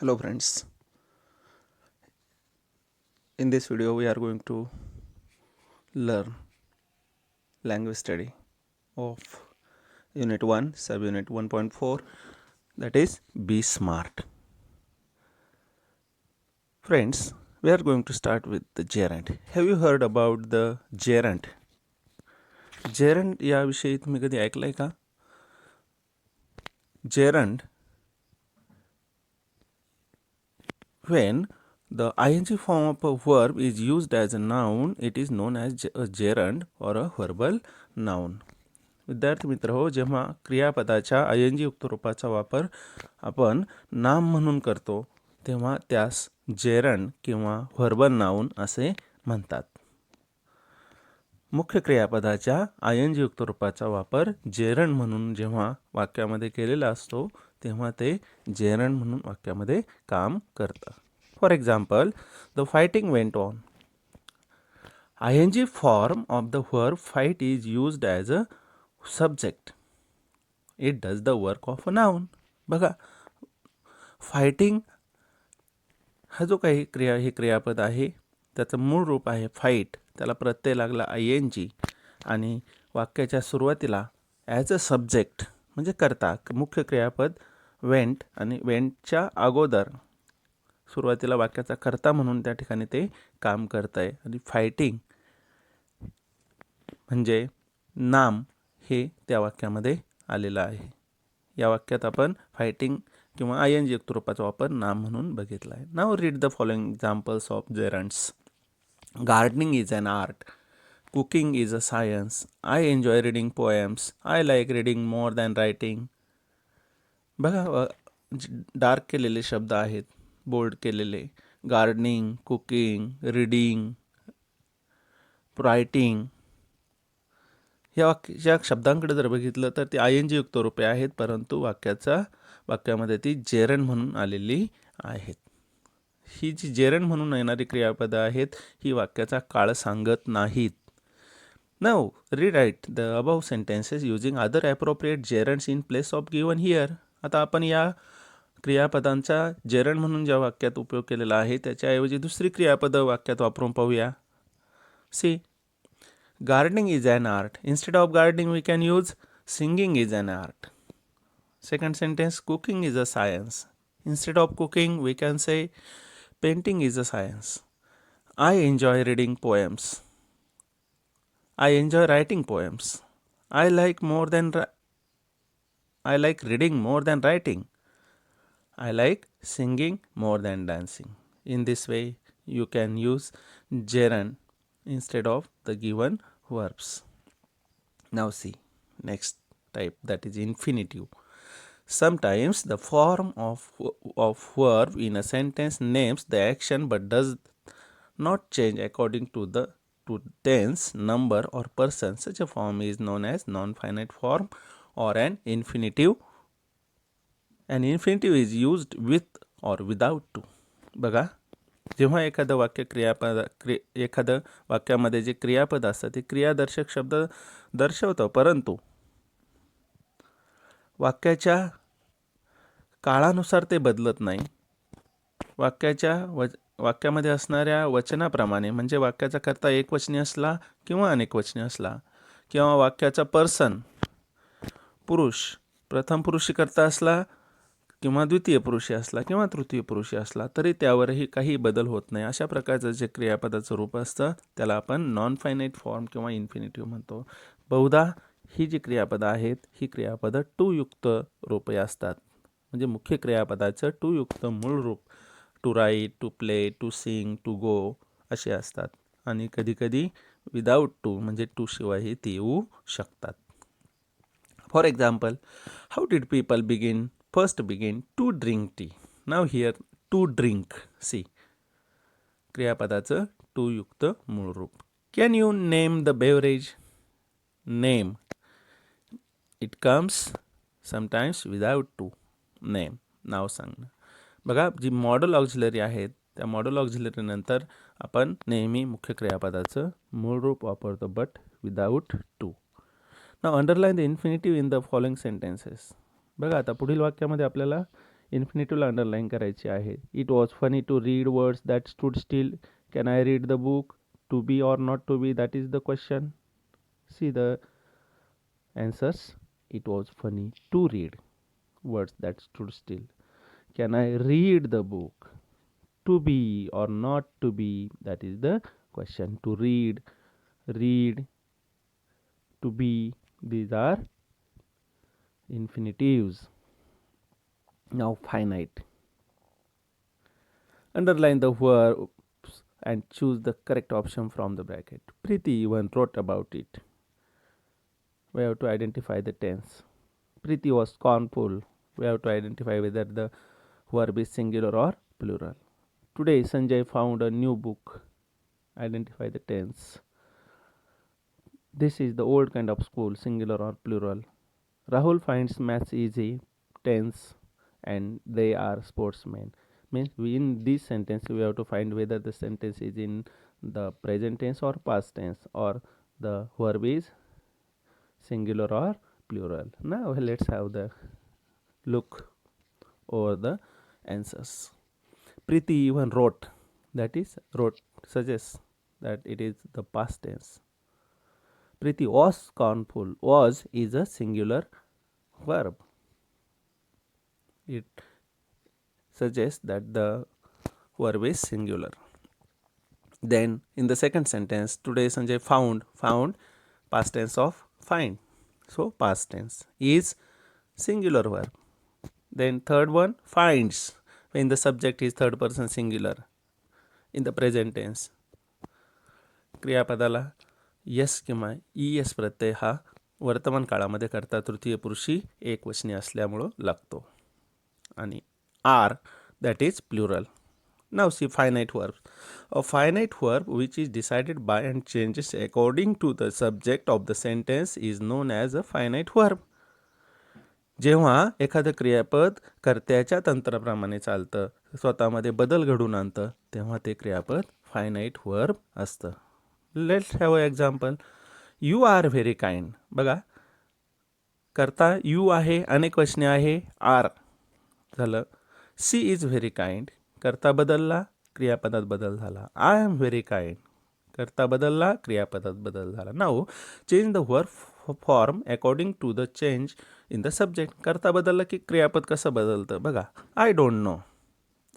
Hello friends, in this video we are going to learn language study of unit 1 subunit 1.4, that is be smart. Friends, we are going to start with the gerund. Have you heard about the gerund? Gerund या विषयी तुम्ही कधी ऐकलंय का? Gerund, when the ing form of a verb is used as a noun, it is known as a gerund or a verbal noun. विद्यार्थी मित्र हो, जेव्हा क्रियापदाच्या आयएनजी युक्त रूपाचा वापर आपण नाम म्हणून करतो तेव्हा त्यास जेरंड किंवा व्हर्बल नाउन असे म्हणतात. मुख्य क्रियापदाच्या आयएनजी युक्त रूपाचा वापर जेरंड म्हणून जेव्हा वाक्यामध्ये केलेला असतो तेव्हा ते जेरंड म्हणून वाक्यामध्ये काम करतं. For example, the fighting went on. आयएनजी form of the verb fight is used as a subject. It does the work of a noun. बघा, फायटिंग हा जो काही हे क्रियापद आहे त्याचं मूळ रूप आहे फाईट. त्याला प्रत्यय लागला ING आणि वाक्याच्या सुरुवातीला ॲज अ सब्जेक्ट म्हणजे करता मुख्य क्रियापद वेंट आणि वेंटच्या अगोदर सुरुवातीला वाक्याचा कर्ता म्हणून त्या ठिकाणी ते काम करत आहे. आणि फायटिंग म्हणजे नाम हे त्या वाक्यामध्ये आलेलं आहे. या वाक्यात आपण फायटिंग किंवा ING युक्त रूपाचा वापर नाम म्हणून बघितला आहे. Now read the following examples of gerunds. Gardening is an art. Cooking is a science. I enjoy reading poems. I like reading more than writing. बघा, डार्क केलेले शब्द आहेत, बोल्ड केलेले. गार्डनिंग, कुकिंग, रीडिंग, रायटिंग या शब्दांकडे जर बघितलं तर ती ING युक्त रूपे आहेत, परंतु वाक्यामध्ये ती जेरंड म्हणून आलेली आहेत. ही जी जेरंड म्हणून येणारी क्रियापदं आहेत ही वाक्याचा काळ सांगत नाहीत. Now rewrite the above sentences using other appropriate gerunds in place of given here. आता आपण या क्रियापदांचा जेरंड म्हणून ज्या वाक्यात उपयोग केलेला आहे त्याच्याऐवजी दुसरी क्रियापदं वाक्यात वापरून पाहूया. सी, gardening is an art. Instead of gardening we can use singing is an art. Second sentence, cooking is a science. Instead of cooking we can say painting is a science. I enjoy reading poems. I enjoy writing poems. I like reading more than writing. I like singing more than dancing. In this way you can use gerund instead of the given verbs. Now see next type, that is infinitive. Sometimes the form of verb in a sentence names the action but does not change according to tense, number or person. Such a form is known as non-finite form or an infinitive. An infinitive is used with or without to. बघा, जेव्हा एखादं वाक्य एखादं वाक्यामध्ये जे क्रियापद असतं ते क्रियादर्शक शब्द दर्शवतं, परंतु वाक्याच्या काळानुसार ते बदलत नाही. वाक्यामध्ये असणाऱ्या वचनाप्रमाणे, म्हणजे वाक्याचा कर्ता एकवचनी असला किंवा अनेकवचनी असला, किंवा वाक्याचा पर्सन पुरुष प्रथम पुरुषी कर्ता असला किंवा द्वितीय पुरुषी असला किंवा तृतीय पुरुषी असला तरी त्यावरही काही बदल होत नाही. अशा प्रकारचं जे क्रियापदाचं रूप असतं त्याला आपण नॉन फायनाईट फॉर्म किंवा इन्फिनिटिव्ह म्हणतो. बहुधा ही जी क्रियापदं आहेत ही क्रियापदं टू युक्त रूपे असतात. म्हणजे मुख्य क्रियापदाचं टू युक्त मूळ रूप to write, to play, to sing, to go असे असतात. आणि कधीकधी विदाऊट टू म्हणजे टू शिवायही ती येऊ शकतात. For example, how did people first begin to drink tea. Now here to drink, see, क्रियापदाचं टू युक्त मूळ रूप. Can you name the beverage? Name. It comes sometimes without to. Name, नाव सांगणं. बघा, जी मॉडल ऑक्झिलरी आहेत त्या मॉडल ऑक्झिलरी नंतर आपण नेहमी मुख्य क्रियापदाचं मूळ रूप वापरतो, but without to. Now underline the infinitive in the following sentences. बघा, आता पुढील वाक्यामध्ये आपल्याला इन्फिनिटिव्हला अंडरलाईन करायची आहे. It was funny to read words that stood still. Can I read the book? To be or not to be, that is the question. See the answers. It was funny to read words that stood still. Can I read the book? To be or not to be, that is the question. To read, read, to be, these are infinitives. Now finite. Underline the verbs and choose the correct option from the bracket. Preeti even wrote about it. We have to identify the tense. Preeti was scornful. We have to identify whether the verb is singular or plural. Today Sanjay found a new book. Identify the tense. This is the old kind of school, singular or plural. Rahul finds maths easy, tense, and they are sportsmen. Means in this sentence we have to find whether the sentence is in the present tense or past tense, or the verb is singular or plural. Now let's have the look over the answers. Preeti even wrote, that is wrote suggests that it is the past tense. Preeti was scornful. Was is a singular verb. It suggests that the verb is singular. Then in the second sentence, today Sanjay found past tense of find. So past tense is singular verb. Then third one, finds, when the subject is third person singular in the present tense. क्रियापदाला s किंवा es प्रत्यय हा वर्तमान काळामध्ये कर्ता तृतीय पुरुषी एकवचनी असल्यामुळं लागतो. आणि are, that is plural. Now see finite verbs. A finite verb which is decided by and changes according to the subject of the sentence is known as a finite verb. जेव्हा एखादं क्रियापद कर्त्याच्या तंत्राप्रमाणे चालतं, स्वतःमध्ये बदल घडून आणतं, तेव्हा ते क्रियापद फायनाईट वर्ब असतं. Let's have a example. You are very kind. बघा, कर्ता यू आहे, अनेक वचने आहे, आर झालं. सी इज व्हेरी काइंड, कर्ता बदलला, क्रियापदात बदल झाला. आय एम व्हेरी काइंड, कर्ता बदलला, क्रियापदात बदल झाला. Now change the verb form according to the change in the subject. कर्ता बदलला की क्रियापद कसं बदलतं बघा. आय डोंट नो,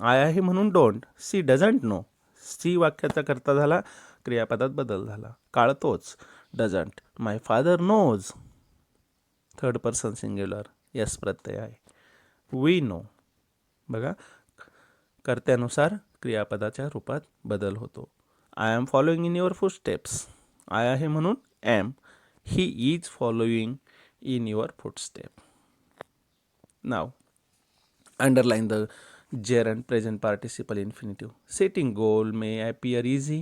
आय आहे म्हणून don't. She doesn't know, she वाक्याचा कर्ता झाला, क्रियापदात बदल झाला. काळ तोच, doesn't. My father knows, third person singular, यस प्रत्यय आहे. वी नो, बघा कर्त्यानुसार क्रियापदाच्या रूपात बदल होतो. I am following in your footsteps, I आहे म्हणून am. He is following in your footstep. Now underline the gerund present participle infinitive. Setting goal may appear easy,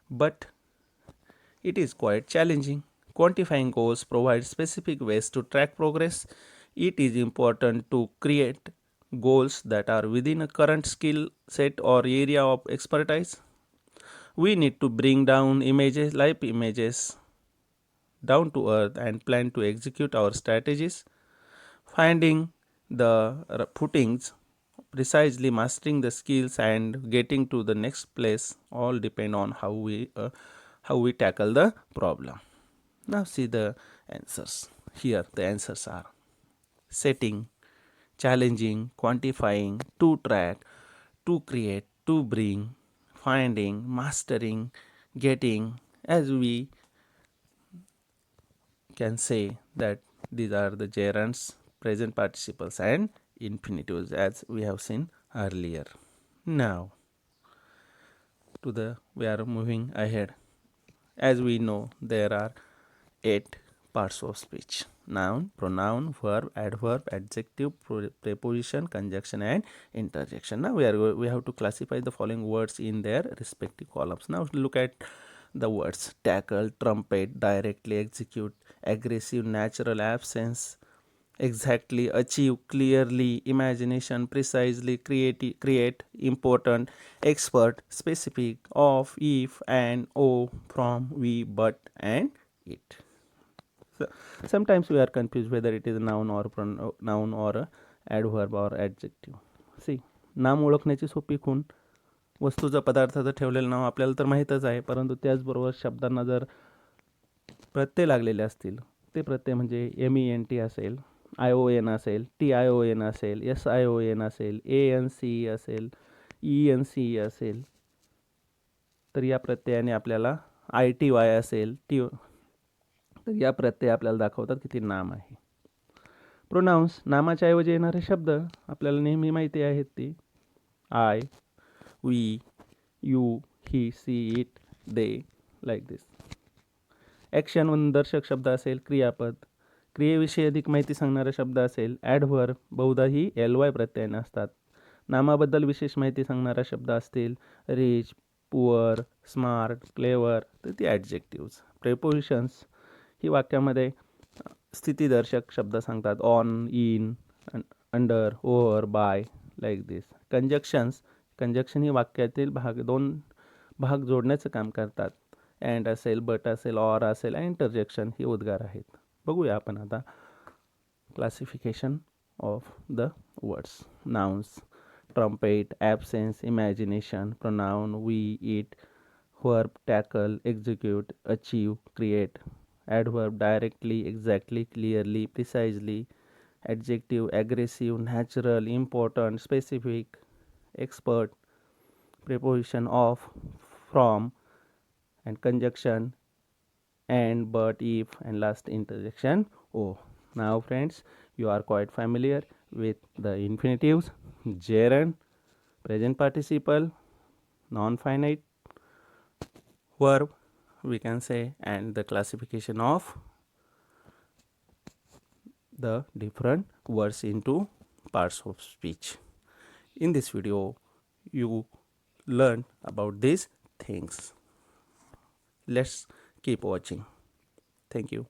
but it is quite challenging. Quantifying goals provides specific ways to track progress. It is important to create goals that are within a current skill set or area of expertise. We need to bring down images, live images, down to earth and plan to execute our strategies. Finding the footings, precisely mastering the skills and getting to the next place all depend on how we tackle the problem. Now see the answers. Here the answers are setting, challenging, quantifying, to track, to create, to bring, finding, mastering, getting. As we can say that these are the gerunds, present participles and infinitives, as we have seen earlier. Now we are moving ahead. As we know, there are 8 parts of speech: noun, pronoun, verb, adverb, adjective, preposition, conjunction and interjection. Now we have to classify the following words in their respective columns. Now look at the words: tackle, trumpet, directly, execute, aggressive, natural, absence, exactly, achieve, clearly, imagination, precisely, create, important, expert, specific, of, if, and, o, from, we, but, and, it. So sometimes we are confused whether it is a noun or adverb or adjective. See, नाम ओळखण्याची सोपी खूण. वस्तूचं पदार्थाचं ठेवलेलं नाव आपल्याला तर माहीतच आहे, परंतु त्याचबरोबर शब्दांना जर प्रत्यय लागलेले असतील, ते प्रत्यय म्हणजे MENT असेल, ION असेल, TION असेल, SION असेल, ANC असेल, ENC असेल, तर या प्रत्ययाने आपल्याला ITY असेल तर या प्रत्यय आपल्याला दाखवतात की ते नाम आहे. प्रोनाउन्स, नामाच्या ऐवजी येणारे शब्द आपल्याला नेहमी माहिती आहेत ते I, we, you, he, she, it, they, like this. Action निदर्शक शब्द असेल क्रियापद, क्रियेविषयी अधिक माहिती सांगणारा शब्द असेल ॲडव्हर्ब, बहुधाही LY प्रत्ययाने असतात. नामाबद्दल विशेष माहिती सांगणारा शब्द असतील रिच, पुअर, स्मार्ट, क्लेवर, तर ती ॲडजेक्टिव्ज. प्रेपोजिशन्स ही वाक्यामध्ये स्थितीदर्शक शब्द सांगतात on, in, under, over, by, like this. Conjunction ही वाक्यातील दोन भाग जोडण्याचं काम करतात. अँड असेल, बट असेल, ऑर असेल, इंटरजेक्शन ही उद्गार आहेत. बघूया आपण आता classification of the words. Nouns, trumpet, absence, imagination, pronoun, we, it, verb, tackle, execute, achieve, create. Adverb, directly, exactly, clearly, precisely. Adjective, aggressive, natural, important, specific, expert. Preposition of, from, and conjunction, and, but, if, and last interjection, oh. Now friends, you are quite familiar with the infinitives, gerund, present participle, non-finite, verb, we can say, and the classification of the different words into parts of speech. In this video, you learn about these things. Let's keep watching. Thank you.